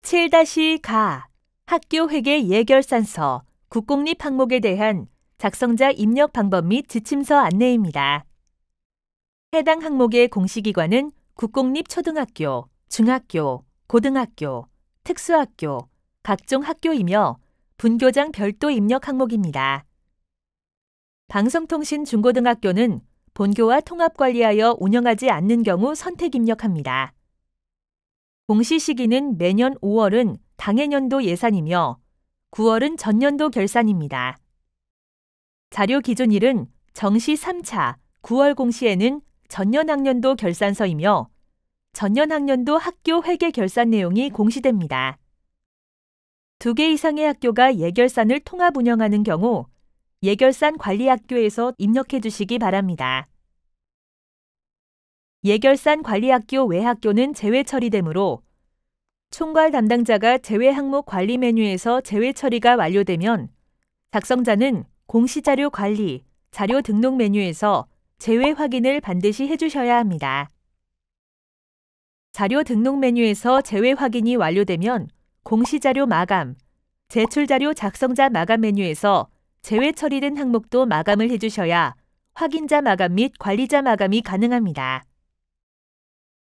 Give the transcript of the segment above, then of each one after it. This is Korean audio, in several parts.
7-가 학교 회계 예결산서 국공립 항목에 대한 작성자 입력 방법 및 지침서 안내입니다. 해당 항목의 공시기관은 국공립 초등학교, 중학교, 고등학교, 특수학교, 각종 학교이며 분교장 별도 입력 항목입니다. 방송통신 중고등학교는 본교와 통합관리하여 운영하지 않는 경우 선택 입력합니다. 공시 시기는 매년 5월은 당해년도 예산이며 9월은 전년도 결산입니다. 자료 기준일은 정시 3차 9월 공시에는 전년 학년도 결산서이며 전년 학년도 학교 회계 결산 내용이 공시됩니다. 2개 이상의 학교가 예결산을 통합 운영하는 경우 예결산 관리학교에서 입력해 주시기 바랍니다. 예결산 관리학교 외 학교는 제외 처리되므로 총괄 담당자가 제외 항목 관리 메뉴에서 제외 처리가 완료되면 작성자는 공시자료 관리, 자료 등록 메뉴에서 제외 확인을 반드시 해주셔야 합니다. 자료 등록 메뉴에서 제외 확인이 완료되면 공시자료 마감, 제출자료 작성자 마감 메뉴에서 제외 처리된 항목도 마감을 해주셔야 확인자 마감 및 관리자 마감이 가능합니다.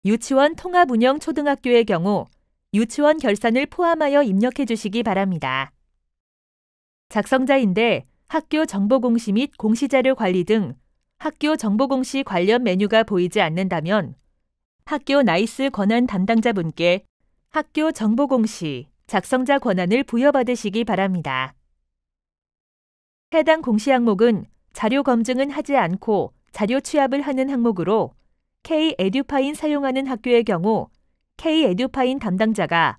유치원 통합운영 초등학교의 경우 유치원 결산을 포함하여 입력해 주시기 바랍니다. 작성자인데 학교 정보공시 및 공시자료 관리 등 학교 정보공시 관련 메뉴가 보이지 않는다면 학교 나이스 권한 담당자분께 학교 정보공시 작성자 권한을 부여받으시기 바랍니다. 해당 공시 항목은 자료 검증은 하지 않고 자료 취합을 하는 항목으로 K-에듀파인 사용하는 학교의 경우 K-에듀파인 담당자가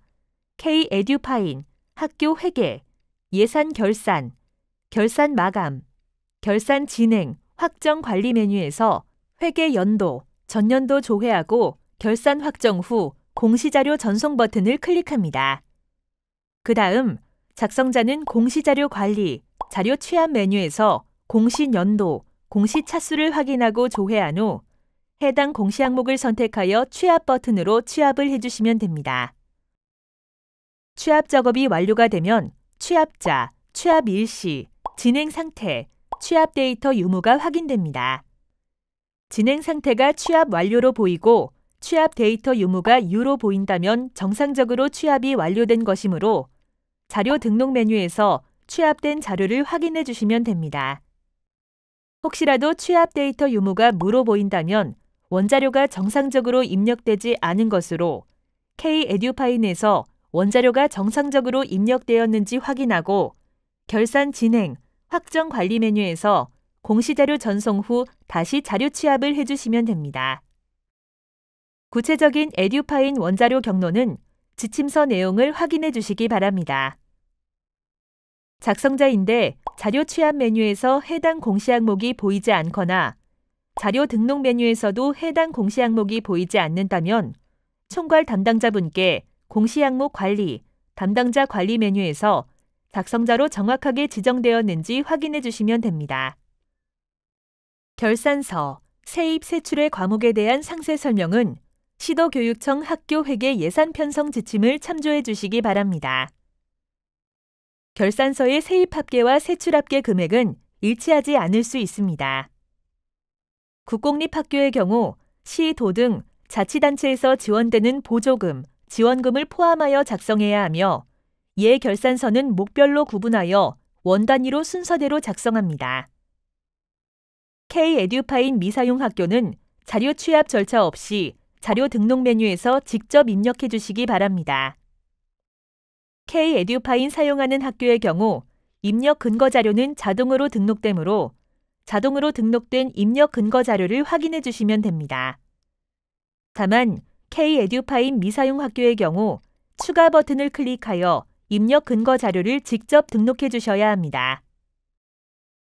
K-에듀파인 학교 회계, 예산 결산, 결산 마감, 결산 진행, 확정 관리 메뉴에서 회계 연도, 전년도 조회하고 결산 확정 후 공시자료 전송 버튼을 클릭합니다. 그 다음 작성자는 공시자료 관리, 자료 취합 메뉴에서 공시연도, 공시차수를 확인하고 조회한 후 해당 공시 항목을 선택하여 취합 버튼으로 취합을 해주시면 됩니다. 취합 작업이 완료가 되면 취합자, 취합 일시, 진행 상태, 취합 데이터 유무가 확인됩니다. 진행 상태가 취합 완료로 보이고 취합 데이터 유무가 U로 보인다면 정상적으로 취합이 완료된 것이므로 자료 등록 메뉴에서 취합된 자료를 확인해 주시면 됩니다. 혹시라도 취합 데이터 유무가 무로 보인다면 원자료가 정상적으로 입력되지 않은 것으로 K-에듀파인에서 원자료가 정상적으로 입력되었는지 확인하고 결산 진행, 확정 관리 메뉴에서 공시자료 전송 후 다시 자료 취합을 해주시면 됩니다. 구체적인 에듀파인 원자료 경로는 지침서 내용을 확인해 주시기 바랍니다. 작성자인데 자료 취합 메뉴에서 해당 공시 항목이 보이지 않거나 자료 등록 메뉴에서도 해당 공시 항목이 보이지 않는다면 총괄 담당자분께 공시 항목 관리, 담당자 관리 메뉴에서 작성자로 정확하게 지정되었는지 확인해 주시면 됩니다. 결산서, 세입 세출의 과목에 대한 상세 설명은 시도교육청 학교회계 예산 편성 지침을 참조해 주시기 바랍니다. 결산서의 세입 합계와 세출 합계 금액은 일치하지 않을 수 있습니다. 국공립학교의 경우 시, 도 등 자치단체에서 지원되는 보조금, 지원금을 포함하여 작성해야 하며 예 결산서는 목별로 구분하여 원 단위로 순서대로 작성합니다. K-에듀파인 미사용 학교는 자료 취합 절차 없이 자료 등록 메뉴에서 직접 입력해 주시기 바랍니다. K-에듀파인 사용하는 학교의 경우 입력 근거 자료는 자동으로 등록되므로 자동으로 등록된 입력 근거 자료를 확인해 주시면 됩니다. 다만 K-에듀파인 미사용 학교의 경우 추가 버튼을 클릭하여 입력 근거 자료를 직접 등록해 주셔야 합니다.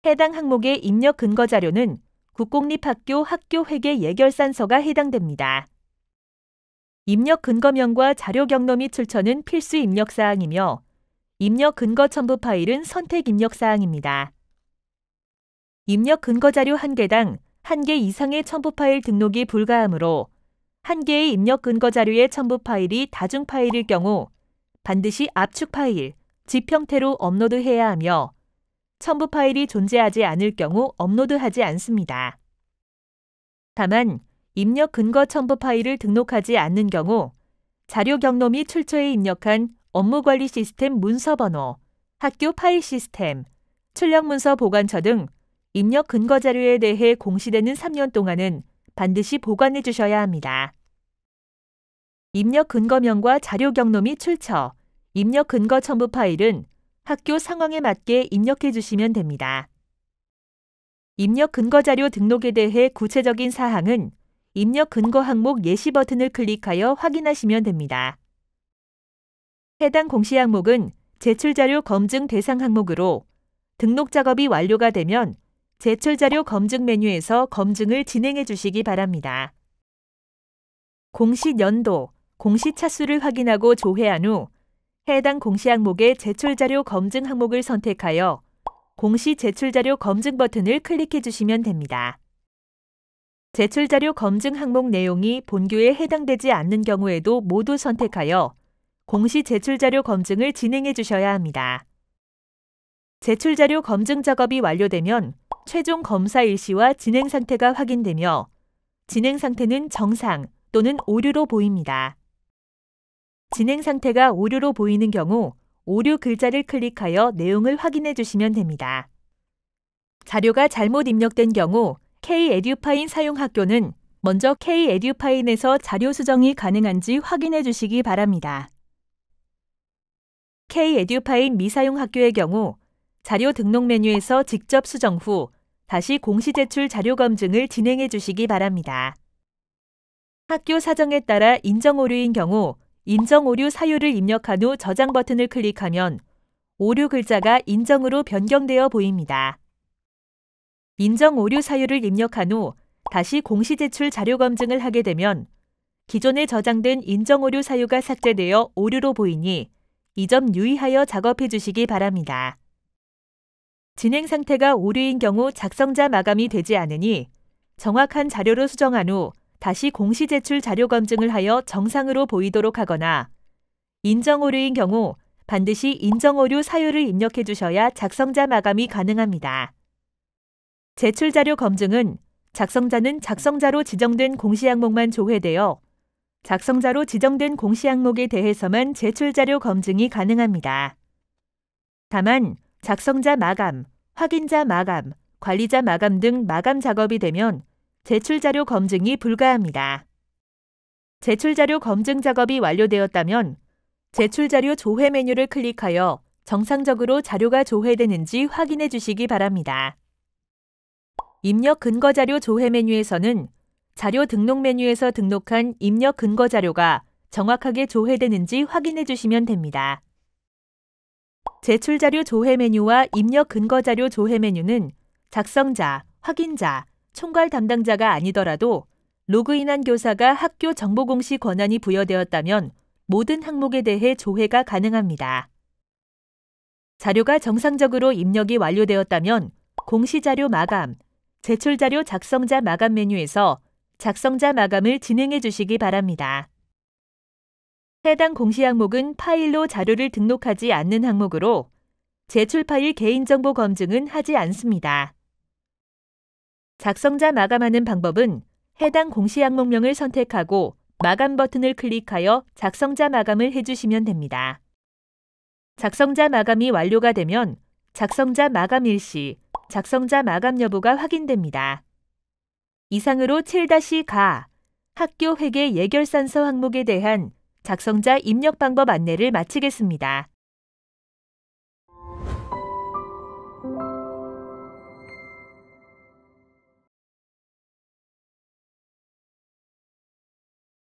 해당 항목의 입력 근거 자료는 국공립학교 학교회계 예결산서가 해당됩니다. 입력 근거명과 자료 경로 및 출처는 필수 입력 사항이며 입력 근거 첨부 파일은 선택 입력 사항입니다. 입력 근거 자료 1개당 1개 이상의 첨부 파일 등록이 불가하므로 1개의 입력 근거 자료의 첨부 파일이 다중 파일일 경우 반드시 압축 파일, zip 형태로 업로드해야 하며 첨부 파일이 존재하지 않을 경우 업로드하지 않습니다. 다만 입력 근거 첨부 파일을 등록하지 않는 경우 자료 경로 및 출처에 입력한 업무관리 시스템 문서 번호, 학교 파일 시스템, 출력 문서 보관처 등 입력 근거 자료에 대해 공시되는 3년 동안은 반드시 보관해 주셔야 합니다. 입력 근거명과 자료 경로 및 출처, 입력 근거 첨부 파일은 학교 상황에 맞게 입력해 주시면 됩니다. 입력 근거 자료 등록에 대해 구체적인 사항은 입력 근거 항목 예시 버튼을 클릭하여 확인하시면 됩니다. 해당 공시 항목은 제출 자료 검증 대상 항목으로 등록 작업이 완료가 되면 제출 자료 검증 메뉴에서 검증을 진행해 주시기 바랍니다. 공시 연도, 공시 차수를 확인하고 조회한 후 해당 공시 항목의 제출 자료 검증 항목을 선택하여 공시 제출 자료 검증 버튼을 클릭해 주시면 됩니다. 제출 자료 검증 항목 내용이 본교에 해당되지 않는 경우에도 모두 선택하여 공시 제출 자료 검증을 진행해 주셔야 합니다. 제출 자료 검증 작업이 완료되면 최종 검사 일시와 진행 상태가 확인되며 진행 상태는 정상 또는 오류로 보입니다. 진행 상태가 오류로 보이는 경우 오류 글자를 클릭하여 내용을 확인해 주시면 됩니다. 자료가 잘못 입력된 경우 K-에듀파인 사용 학교는 먼저 K-에듀파인에서 자료 수정이 가능한지 확인해 주시기 바랍니다. K-에듀파인 미사용 학교의 경우 자료 등록 메뉴에서 직접 수정 후 다시 공시 제출 자료 검증을 진행해 주시기 바랍니다. 학교 사정에 따라 인정 오류인 경우 인정 오류 사유를 입력한 후 저장 버튼을 클릭하면 오류 글자가 인정으로 변경되어 보입니다. 인정 오류 사유를 입력한 후 다시 공시 제출 자료 검증을 하게 되면 기존에 저장된 인정 오류 사유가 삭제되어 오류로 보이니 이 점 유의하여 작업해 주시기 바랍니다. 진행 상태가 오류인 경우 작성자 마감이 되지 않으니 정확한 자료로 수정한 후 다시 공시 제출 자료 검증을 하여 정상으로 보이도록 하거나 인정 오류인 경우 반드시 인정 오류 사유를 입력해 주셔야 작성자 마감이 가능합니다. 제출 자료 검증은 작성자는 작성자로 지정된 공시 항목만 조회되어 작성자로 지정된 공시 항목에 대해서만 제출 자료 검증이 가능합니다. 다만 작성자 마감, 확인자 마감, 관리자 마감 등 마감 작업이 되면 제출 자료 검증이 불가합니다. 제출 자료 검증 작업이 완료되었다면 제출 자료 조회 메뉴를 클릭하여 정상적으로 자료가 조회되는지 확인해 주시기 바랍니다. 입력 근거 자료 조회 메뉴에서는 자료 등록 메뉴에서 등록한 입력 근거 자료가 정확하게 조회되는지 확인해 주시면 됩니다. 제출 자료 조회 메뉴와 입력 근거 자료 조회 메뉴는 작성자, 확인자, 총괄 담당자가 아니더라도 로그인한 교사가 학교 정보 공시 권한이 부여되었다면 모든 항목에 대해 조회가 가능합니다. 자료가 정상적으로 입력이 완료되었다면 공시 자료 마감, 제출 자료 작성자 마감 메뉴에서 작성자 마감을 진행해 주시기 바랍니다. 해당 공시 항목은 파일로 자료를 등록하지 않는 항목으로 제출 파일 개인정보 검증은 하지 않습니다. 작성자 마감하는 방법은 해당 공시 항목명을 선택하고 마감 버튼을 클릭하여 작성자 마감을 해주시면 됩니다. 작성자 마감이 완료가 되면 작성자 마감 일시, 작성자 마감 여부가 확인됩니다. 이상으로 7-가 학교 회계 예결산서 항목에 대한 작성자 입력 방법 안내를 마치겠습니다.